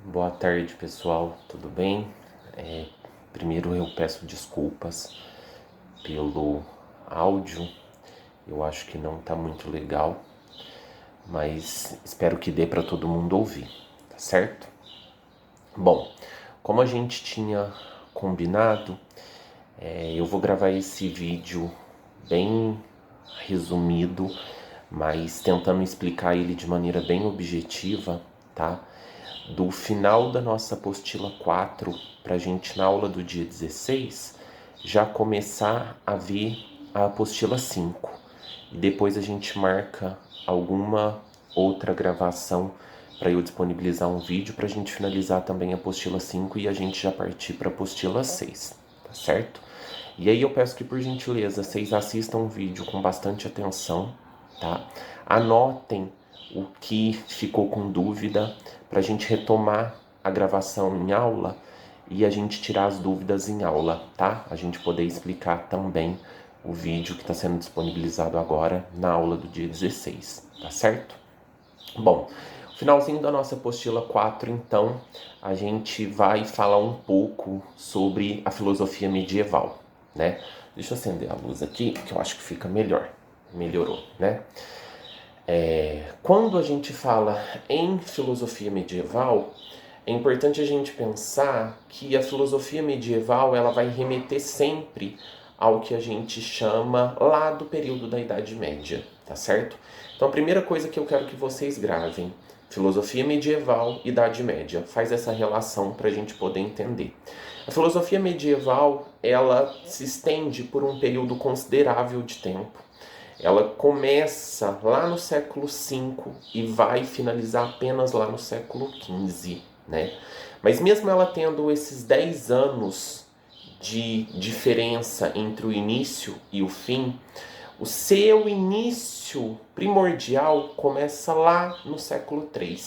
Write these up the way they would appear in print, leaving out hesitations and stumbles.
Boa tarde, pessoal, tudo bem? Primeiro eu peço desculpas pelo áudio, eu acho que não tá muito legal, mas espero que dê para todo mundo ouvir, tá certo? Bom, como a gente tinha combinado, eu vou gravar esse vídeo bem resumido, mas tentando explicar ele de maneira bem objetiva, tá? Do final da nossa apostila 4 para a gente na aula do dia 16 já começar a ver a apostila 5 e depois a gente marca alguma outra gravação para eu disponibilizar um vídeo para a gente finalizar também a apostila 5 e a gente já partir para a apostila 6, tá certo? E aí eu peço que, por gentileza, vocês assistam o vídeo com bastante atenção, tá? Anotem o que ficou com dúvida para a gente retomar a gravação em aula e a gente tirar as dúvidas em aula, tá? A gente poder explicar também o vídeo que está sendo disponibilizado agora na aula do dia 16, tá certo? Bom, finalzinho da nossa apostila 4, então, a gente vai falar um pouco sobre a filosofia medieval, né? Deixa eu acender a luz aqui, que eu acho que fica melhor. Melhorou, né? Quando a gente fala em filosofia medieval, é importante a gente pensar que a filosofia medieval ela vai remeter sempre ao que a gente chama lá do período da Idade Média, tá certo? Então a primeira coisa que eu quero que vocês gravem, filosofia medieval, Idade Média, faz essa relação para a gente poder entender. A filosofia medieval ela se estende por um período considerável de tempo. Ela começa lá no século V e vai finalizar apenas lá no século XV, né? Mas mesmo ela tendo esses 10 anos de diferença entre o início e o fim, o seu início primordial começa lá no século III,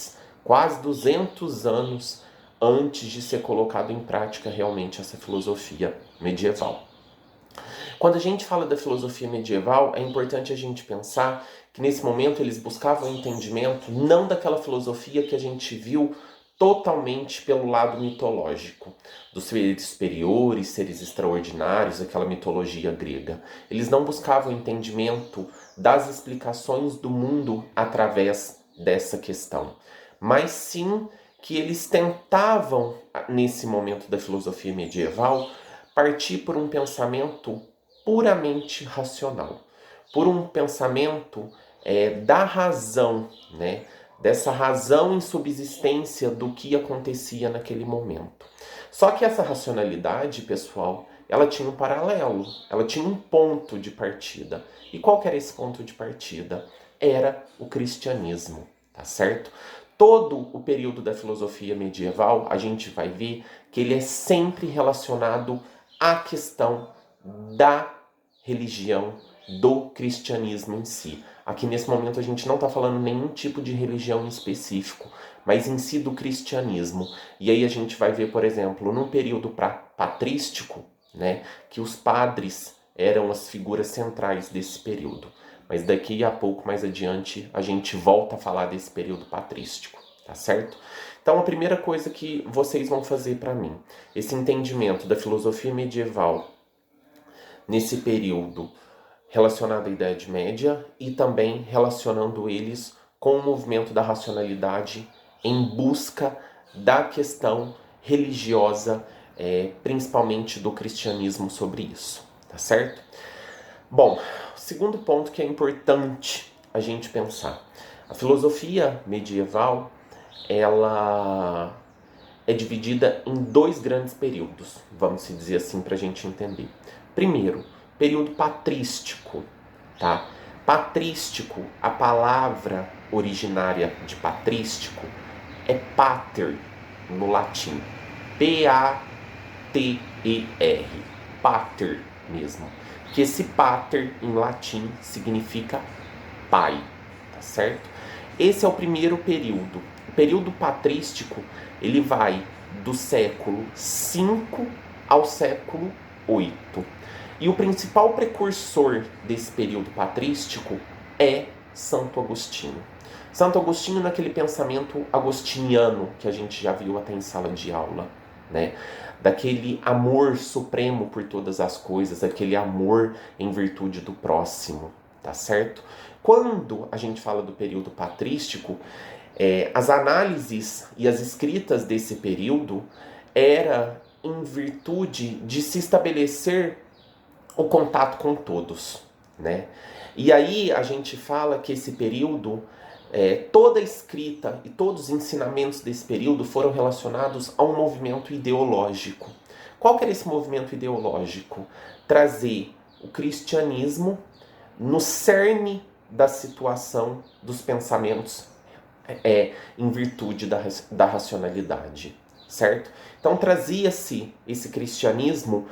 quase 200 anos antes de ser colocado em prática realmente essa filosofia medieval. Quando a gente fala da filosofia medieval, é importante a gente pensar que nesse momento eles buscavam entendimento não daquela filosofia que a gente viu totalmente pelo lado mitológico, dos seres superiores, seres extraordinários, aquela mitologia grega. Eles não buscavam entendimento das explicações do mundo através dessa questão, mas sim que eles tentavam, nesse momento da filosofia medieval, partir por um pensamento puramente racional, por um pensamento da razão, né? Dessa razão em subsistência do que acontecia naquele momento. Só que essa racionalidade, pessoal, ela tinha um paralelo, ela tinha um ponto de partida. E qual que era esse ponto de partida? Era o cristianismo, tá certo? Todo o período da filosofia medieval, a gente vai ver que ele é sempre relacionado à questão da religião, do cristianismo em si. Aqui nesse momento a gente não está falando nenhum tipo de religião em específico, mas em si do cristianismo. E aí a gente vai ver, por exemplo, no período patrístico, né, que os padres eram as figuras centrais desse período. Mas daqui a pouco, mais adiante, a gente volta a falar desse período patrístico, tá certo? Então a primeira coisa que vocês vão fazer para mim, esse entendimento da filosofia medieval nesse período relacionado à Idade Média e também relacionando eles com o movimento da racionalidade em busca da questão religiosa, principalmente do cristianismo sobre isso, tá certo? Bom, segundo ponto que é importante a gente pensar. A filosofia medieval, ela é dividida em dois grandes períodos, vamos dizer assim, para a gente entender. Primeiro, período patrístico, tá? Patrístico, a palavra originária de patrístico é pater no latim. P-A-T-E-R. Pater mesmo. Que esse pater em latim significa pai, tá certo? Esse é o primeiro período. O período patrístico, ele vai do século V ao século VIII. E o principal precursor desse período patrístico é Santo Agostinho. Santo Agostinho naquele pensamento agostiniano que a gente já viu até em sala de aula, né? Daquele amor supremo por todas as coisas, aquele amor em virtude do próximo, tá certo? Quando a gente fala do período patrístico, as análises e as escritas desse período era em virtude de se estabelecer o contato com todos, né? E aí a gente fala que esse período, toda a escrita e todos os ensinamentos desse período foram relacionados a um movimento ideológico. Qual que era esse movimento ideológico? Trazer o cristianismo no cerne da situação dos pensamentos em virtude da racionalidade, certo? Então trazia-se esse cristianismo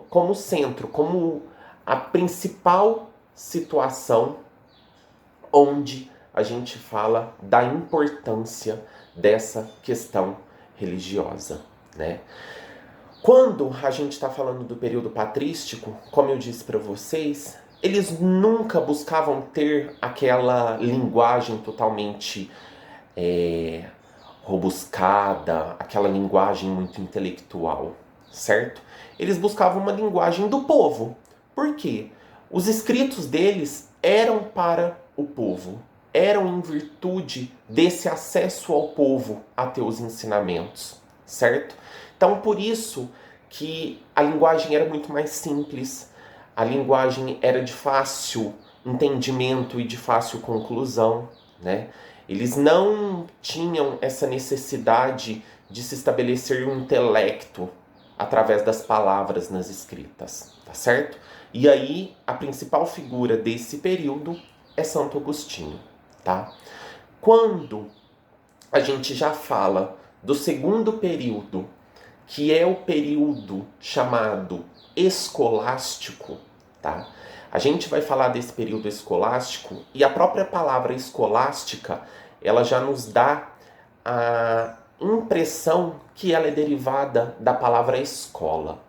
como centro, como a principal situação onde a gente fala da importância dessa questão religiosa, né? Quando a gente está falando do período patrístico, como eu disse para vocês, eles nunca buscavam ter aquela linguagem totalmente robuscada, aquela linguagem muito intelectual, certo? Eles buscavam uma linguagem do povo. Por quê? Os escritos deles eram para o povo, eram em virtude desse acesso ao povo a ter os ensinamentos, certo? Então, por isso que a linguagem era muito mais simples, a linguagem era de fácil entendimento e de fácil conclusão, né? Eles não tinham essa necessidade de se estabelecer um intelecto através das palavras nas escritas, tá certo? E aí, a principal figura desse período é Santo Agostinho, tá? Quando a gente já fala do segundo período, que é o período chamado escolástico, tá? A gente vai falar desse período escolástico e a própria palavra escolástica, ela já nos dá a impressão que ela é derivada da palavra escola.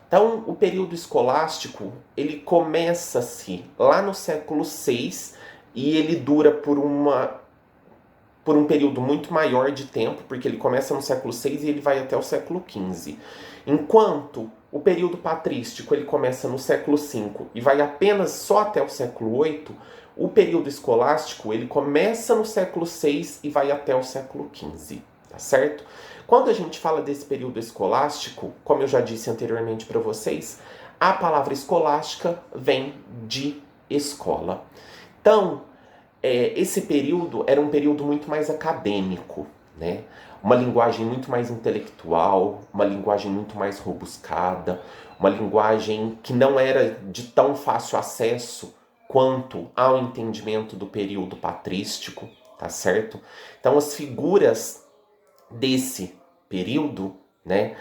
Então, o período escolástico, ele começa-se lá no século VI e ele dura por um período muito maior de tempo, porque ele começa no século VI e ele vai até o século XV. Enquanto o período patrístico ele começa no século V e vai apenas só até o século VIII, o período escolástico ele começa no século VI e vai até o século XV, tá certo? Quando a gente fala desse período escolástico, como eu já disse anteriormente para vocês, a palavra escolástica vem de escola. Então, esse período era um período muito mais acadêmico, né? Uma linguagem muito mais intelectual, uma linguagem muito mais robuscada, uma linguagem que não era de tão fácil acesso quanto ao entendimento do período patrístico, tá certo? Então as figuras desse período, né,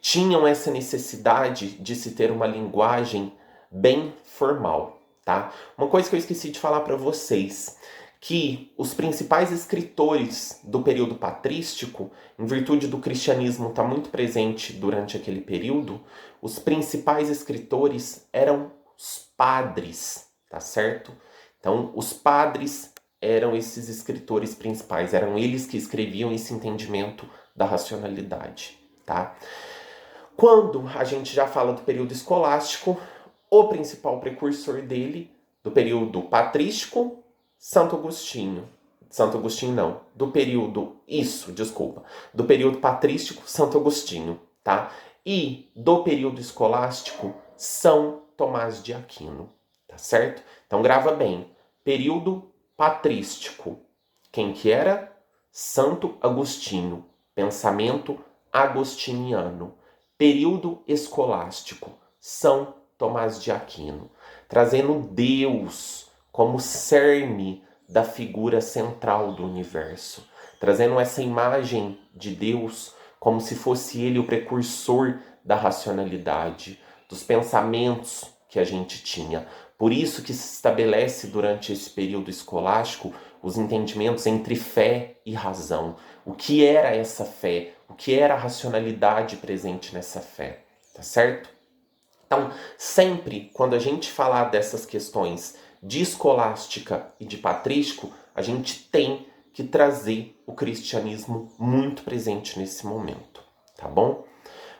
tinham essa necessidade de se ter uma linguagem bem formal, tá? Uma coisa que eu esqueci de falar para vocês, que os principais escritores do período patrístico, em virtude do cristianismo estar muito presente durante aquele período, os principais escritores eram os padres, tá certo? Então, os padres eram esses escritores principais, eram eles que escreviam esse entendimento da racionalidade, tá? Quando a gente já fala do período escolástico, o principal precursor dele, do período patrístico, Santo Agostinho. Santo Agostinho não, do período patrístico, Santo Agostinho, tá? E do período escolástico, São Tomás de Aquino, tá certo? Então grava bem, período patrístico, quem que era? Santo Agostinho, pensamento agostiniano. Período escolástico, São Tomás de Aquino, trazendo Deus como cerne da figura central do universo, trazendo essa imagem de Deus como se fosse ele o precursor da racionalidade, dos pensamentos que a gente tinha. Por isso que se estabelece durante esse período escolástico os entendimentos entre fé e razão. O que era essa fé? O que era a racionalidade presente nessa fé? Tá certo? Então, sempre quando a gente falar dessas questões de escolástica e de patrístico, a gente tem que trazer o cristianismo muito presente nesse momento, tá bom?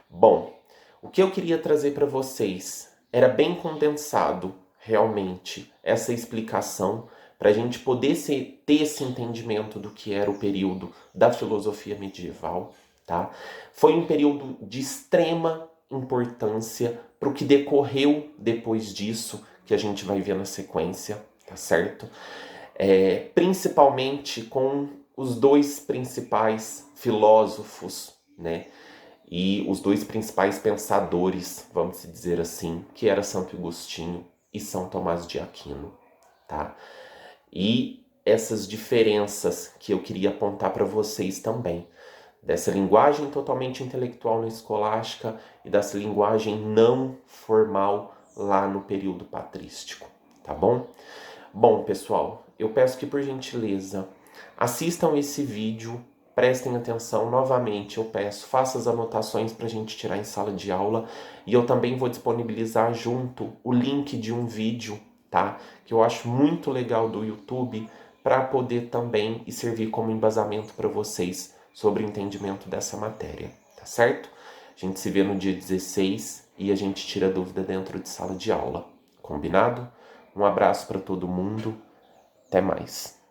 Bom, o que eu queria trazer para vocês era bem condensado, realmente, essa explicação para a gente poder ter esse entendimento do que era o período da filosofia medieval, tá? Foi um período de extrema importância para o que decorreu depois disso, que a gente vai ver na sequência, tá certo? Principalmente com os dois principais filósofos, né? E os dois principais pensadores, vamos dizer assim, que era Santo Agostinho e São Tomás de Aquino, tá? E essas diferenças que eu queria apontar para vocês também, dessa linguagem totalmente intelectual na escolástica e dessa linguagem não formal lá no período patrístico, tá bom? Bom, pessoal, eu peço que, por gentileza, assistam esse vídeo, prestem atenção novamente, eu peço, faça as anotações para a gente tirar em sala de aula, e eu também vou disponibilizar junto o link de um vídeo, tá? Que eu acho muito legal do YouTube, para poder também e servir como embasamento para vocês sobre o entendimento dessa matéria, tá certo? A gente se vê no dia 16 e a gente tira dúvida dentro de sala de aula, combinado? Um abraço para todo mundo, até mais.